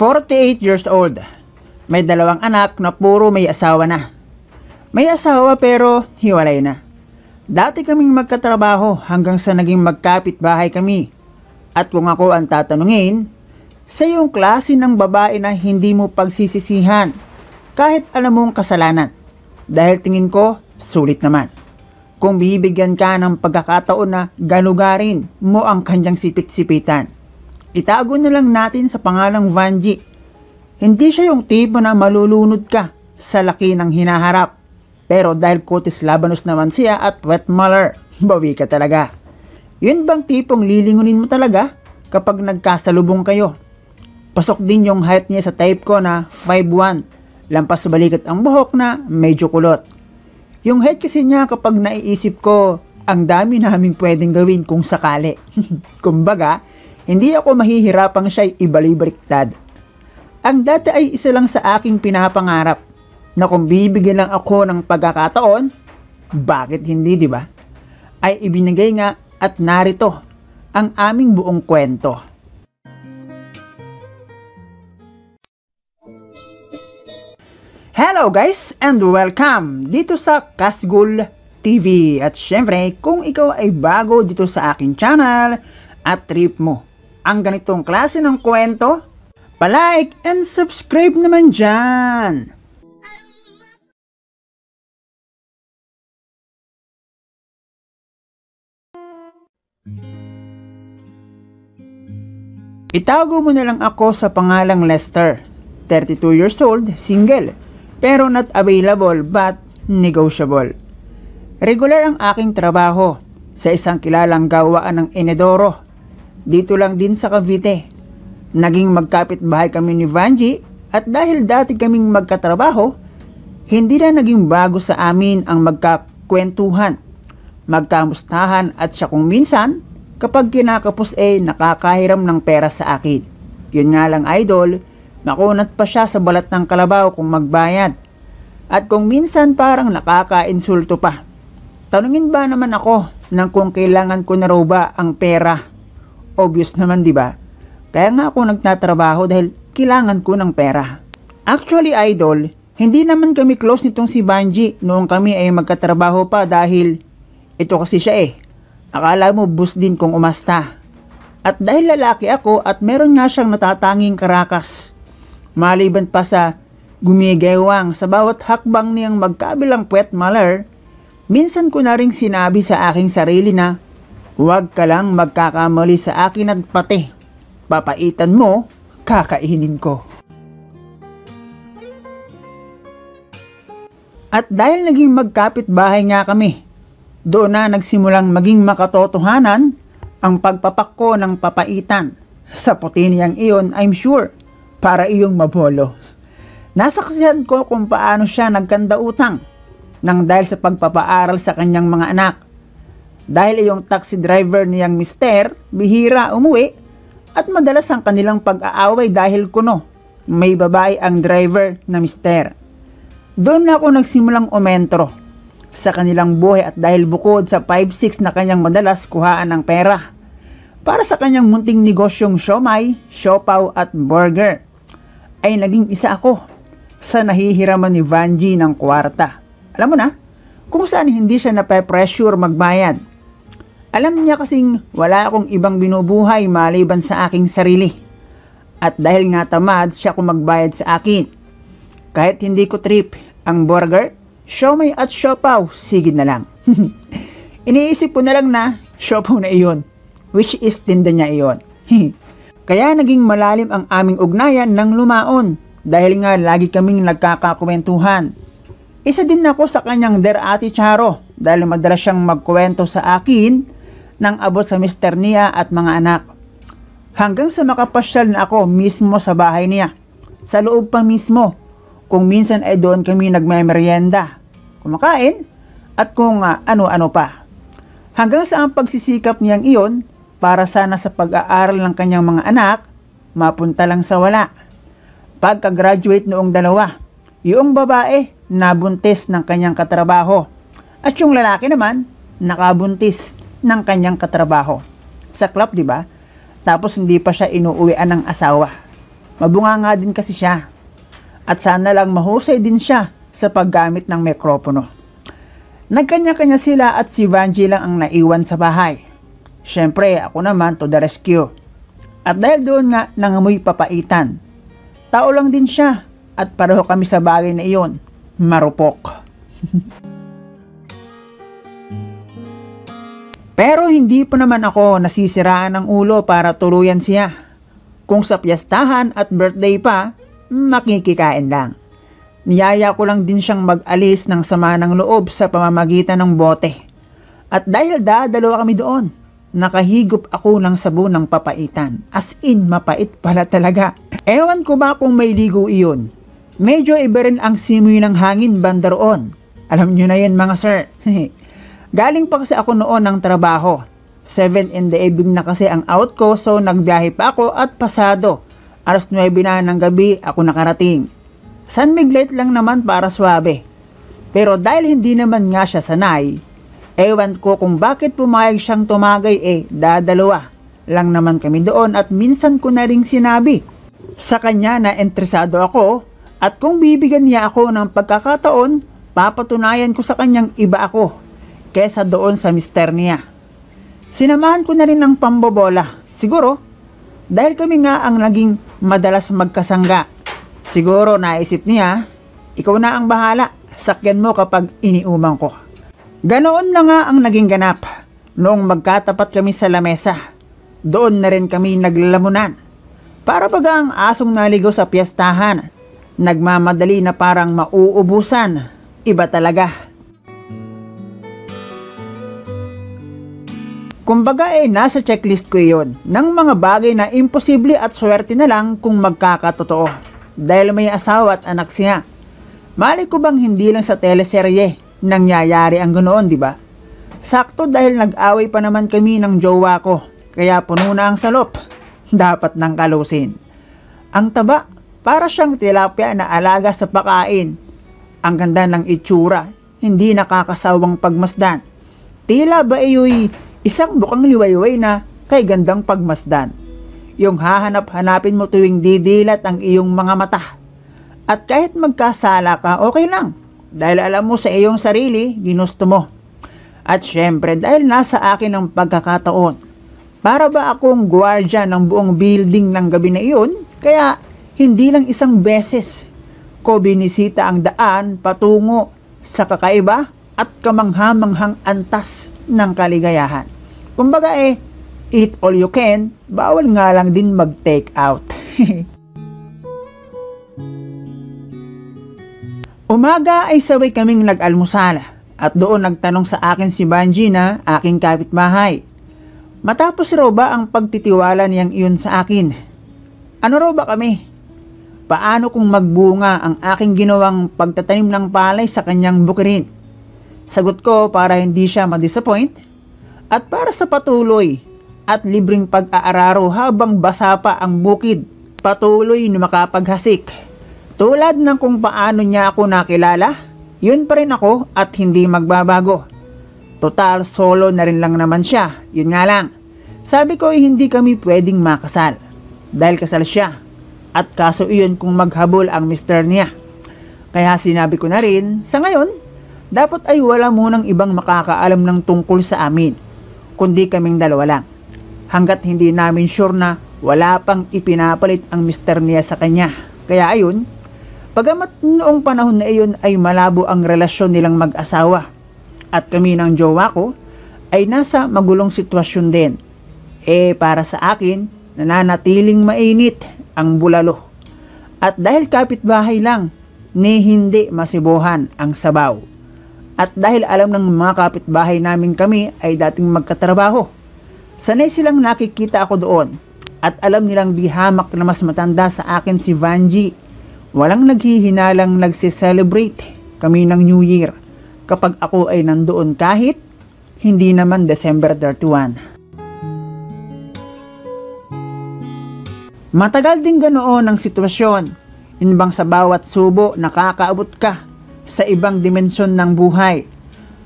48 years old. May 2 anak na puro may asawa na. May asawa pero hiwalay na. Dati kaming magkatrabaho hanggang sa naging magkapit-bahay kami. At kung ako ang tatanungin, sa yung klase ng babae na hindi mo pagsisisihan kahit alam mong kasalanan. Dahil tingin ko, sulit naman. Kung bibigyan ka ng pagkakataon na galugarin mo ang kanyang sipit-sipitan. Itago na lang natin sa pangalang Vanji. Hindi siya yung tipo na malulunod ka sa laki ng hinaharap. Pero dahil Cutis Labanos naman siya at wet mother, bawi ka talaga. Yun bang tipong lilingunin mo talaga kapag nagkasalubong kayo? Pasok din yung height niya sa type ko na 5'1". Lampas sa balikat ang buhok na medyo kulot. Yung height kasi niya kapag naiisip ko, ang dami naming pwedeng gawin kung sakali. Kumbaga, hindi ako mahihirapang siya'y ibalibaliktad. Ang dati ay isa lang sa aking pinapangarap na kung bibigyan lang ako ng pagkakataon, bakit hindi, di ba? Ay ibinigay nga at narito ang aming buong kwento. Hello guys and welcome dito sa Kasgul TV. At syempre, kung ikaw ay bago dito sa aking channel at trip mo ang ganitong klase ng kwento, palike and subscribe naman dyan. Itago mo na lang ako sa pangalang Lester, 32 years old, single, pero not available but negotiable. Regular ang aking trabaho sa isang kilalang gawaan ng inedoro. Dito lang din sa Cavite. Naging magkapit-bahay kami ni Vanji at dahil dati kaming magkatrabaho, hindi na naging bago sa amin ang magkakwentuhan, magkamustahan at siya kung minsan kapag kinakapos nakakahiram ng pera sa akin. Yun nga lang idol, nakunat pa siya sa balat ng kalabaw kung magbayad. At kung minsan parang nakaka-insulto pa. Tanungin ba naman ako ng kung kailangan ko na raw ba ang pera? Obvious naman, di ba? Kaya nga ako nagtatrabaho dahil kailangan ko ng pera. Actually idol, hindi naman kami close nitong si Vanji noong kami ay magkatrabaho pa dahil ito kasi siya Akala mo bus din kung umasta. At dahil lalaki ako at meron nga siyang natatanging karakas. Maliban pa sa gumigewang sa bawat hakbang niyang magkabilang puwet maler, minsan ko na rin sinabi sa aking sarili na huwag ka lang magkakamali sa akin at pati papaitan mo, kakainin ko. At dahil naging magkapit-bahay nga kami, doon na nagsimulang maging makatotohanan ang pagpapakko ng papaitan. Sa puti niyang iyon, I'm sure, para iyong mabolo. Nasaksihan ko kung paano siya nagkanda utang nang dahil sa pagpapaaral sa kanyang mga anak. Dahil iyong taxi driver niyang mister, bihira umuwi at madalas ang kanilang pag-aaway dahil kuno may babae ang driver na mister. Doon na ako nagsimulang umentro sa kanilang buhay at dahil bukod sa 5-6 na kanyang madalas kuhaan ng pera para sa kanyang munting negosyong siomai, siopaw at burger, ay naging isa ako sa nahihiraman ni Vanji ng kwarta. Alam mo na, kung saan hindi siya nape-pressure magbayad. Alam niya kasing wala akong ibang binubuhay maliban sa aking sarili. At dahil nga tamad siya kung magbayad sa akin. Kahit hindi ko trip ang burger, siomai at siopaw, sige na lang. Iniisip ko na lang na siopaw na iyon, which is tinda niya iyon. Kaya naging malalim ang aming ugnayan ng lumaon dahil nga lagi kaming nagkakakwentuhan. Isa din ako sa kanyang der Ate Charo dahil madalas siyang magkwento sa akin ng abot sa mister niya at mga anak. Hanggang sa makapasyal na ako mismo sa bahay niya. Sa loob pa mismo, kung minsan ay doon kami nagmemeryenda, kumakain at kung ano-ano pa. Hanggang sa ang pagsisikap niyang iyon para sana sa pag-aaral ng kanyang mga anak, mapunta lang sa wala. Pagka-graduate noong 2, yung babae nabuntis ng kanyang katrabaho at yung lalaki naman nakabuntis ng kanyang katrabaho. Sa club, di ba? Tapos hindi pa siya inuuwian ng asawa. Mabunganga din kasi siya. At sana lang mahusay din siya sa paggamit ng mikropono. Nagkanya-kanya sila at si Vanjie lang ang naiwan sa bahay. Syempre, ako naman to the rescue. At dahil doon nga nangamoy papaitan, tao lang din siya at pareho kami sa bagay na iyon, marupok. Pero hindi pa naman ako nasisiraan ng ulo para tuluyan siya. Kung sa piyestahan at birthday pa, makikikain lang. Niyaya ko lang din siyang mag-alis ng sama ng loob sa pamamagitan ng bote. At dahil dadalawa kami doon, nakahigop ako ng sabon ng papaitan. As in, mapait pala talaga. Ewan ko ba kung may ligo iyon. Medyo iba rin ang simoy ng hangin banda roon. Alam nyo na yun mga sir. Galing pa kasi ako noon ng trabaho. 7 in the evening na kasi ang out ko, so nagbiyahe pa ako at pasado. Alas 9 na ng gabi ako nakarating. San Miguel lang naman para swabe. Pero dahil hindi naman nga siya sanay, ewan ko kung bakit pumayag siyang tumagay, dadalawa lang naman kami doon at minsan ko na ring sinabi sa kanya na interesado ako at kung bibigyan niya ako ng pagkakataon, papatunayan ko sa kanyang iba ako kesa doon sa mister niya. Sinamahan ko na rin ng pambobola. Siguro, dahil kami nga ang naging madalas magkasangga. Siguro naisip niya, ikaw na ang bahala, sakyan mo kapag iniumang ko. Ganoon na nga ang naging ganap. Noong magkatapat kami sa lamesa, doon na rin kami naglalamunan. Para baga ang asong naligaw sa piyestahan, nagmamadali na parang mauubusan. Iba talaga. Kumbaga nasa checklist ko iyon ng mga bagay na imposible at swerte na lang kung magkakatotoo. Dahil may asawa at anak siya. Mali ko bang hindi lang sa teleserye nangyayari ang ganoon, di ba? Sakto dahil nag-away pa naman kami ng jowa ko, kaya puno na ang salop. Dapat nang kalusin. Ang taba, para siyang tilapia na alaga sa pakain. Ang ganda ng itsura, hindi nakakasawang pagmasdan. Tila ba iyo'y isang bukang liwayway na kay gandang pagmasdan. Yung hahanap-hanapin mo tuwing didilat ang iyong mga mata. At kahit magkasala ka, okay lang. Dahil alam mo sa iyong sarili, ginusto mo. At syempre, dahil nasa akin ang pagkakataon. Para ba akong gwardiya ng buong building ng gabi na iyon? Kaya hindi lang isang beses ko binisita ang daan patungo sa kakaiba at kamanghamanghang antas ng kaligayahan. Kumbaga eat all you can, bawal nga lang din mag-take out. Umaga ay sabay kaming nag-almusal at doon nagtanong sa akin si Vanjie na aking kapitbahay. Matapos raw ba ang pagtitiwala niyang iyon sa akin? Ano raw ba kami? Paano kung magbunga ang aking ginawang pagtatanim ng palay sa kanyang bukirin? Sagot ko para hindi siya ma-disappoint at para sa patuloy at libreng pag-aararo habang basa pa ang bukid, patuloy na makapaghasik. Tulad ng kung paano niya ako nakilala, yun pa rin ako at hindi magbabago. Total solo na rin lang naman siya, yun nga lang. Sabi ko hindi kami pwedeng makasal dahil kasal siya at kaso iyon kung maghabol ang mister niya. Kaya sinabi ko na rin, sa ngayon, dapat ay wala munang ibang makakaalam ng tungkol sa amin, kundi kaming dalawa lang. Hanggat hindi namin sure na wala pang ipinapalit ang mister niya sa kanya. Kaya ayun, pagamat noong panahon na iyon ay malabo ang relasyon nilang mag-asawa at kami ng jowa ko ay nasa magulong sitwasyon din. Para sa akin, nananatiling mainit ang bulalo. At dahil kapitbahay lang, ni hindi masibuhan ang sabaw. At dahil alam ng mga kapitbahay namin kami ay dating magkatrabaho, sanay silang nakikita ako doon at alam nilang di hamak na mas matanda sa akin si Vanjie. Walang naghihinalang nagse-celebrate kami ng New Year kapag ako ay nandoon kahit hindi naman December 31. Matagal din ganoon ang sitwasyon. Inbang sa bawat subo nakakaabot ka sa ibang dimensyon ng buhay.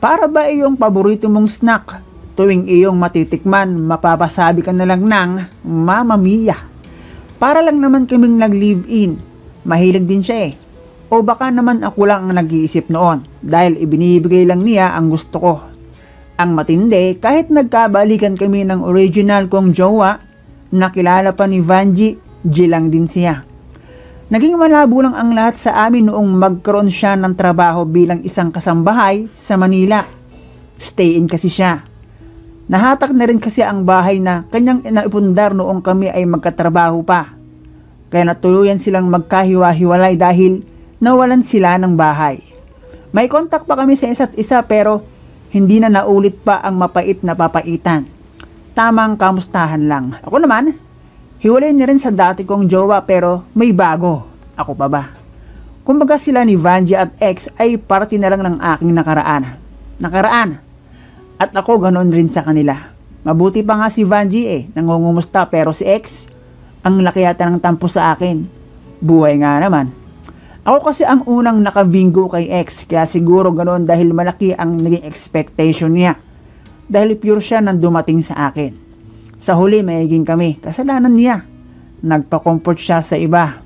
Para ba iyong paborito mong snack? Tuwing iyong matitikman, mapapasabi ka na lang ng Mamma Mia. Para lang naman kaming nag-live-in. Mahilig din siya eh. O baka naman ako lang ang nag-iisip noon dahil ibinibigay lang niya ang gusto ko. Ang matindi, kahit nagkabalikan kami ng original kong jowa, nakilala pa ni Vanji, G lang din siya. Naging malabo lang ang lahat sa amin noong magkaroon siya ng trabaho bilang isang kasambahay sa Manila. Stay-in kasi siya. Nahatak na rin kasi ang bahay na kanyang inaipundar noong kami ay magkatrabaho pa. Kaya natuluyan silang magkahiwa-hiwalay dahil nawalan sila ng bahay. May kontak pa kami sa isa't isa pero hindi na naulit pa ang mapait na papaitan. Tamang kamustahan lang. Ako naman, hiwalay na rin sa dati kong jowa pero may bago. Ako pa ba? Kumbaga sila ni Vanji at X ay parte na lang ng aking nakaraan. At ako ganoon rin sa kanila. Mabuti pa nga si Vanji nangungumusta pero si X, ang laki yata ng tampo sa akin. Buhay nga naman. Ako kasi ang unang nakabingo kay X kaya siguro ganoon dahil malaki ang naging expectation niya. Dahil pure siya nang dumating sa akin. Sa huli maiging kami, kasalanan niya. Nagpa-comfort siya sa iba.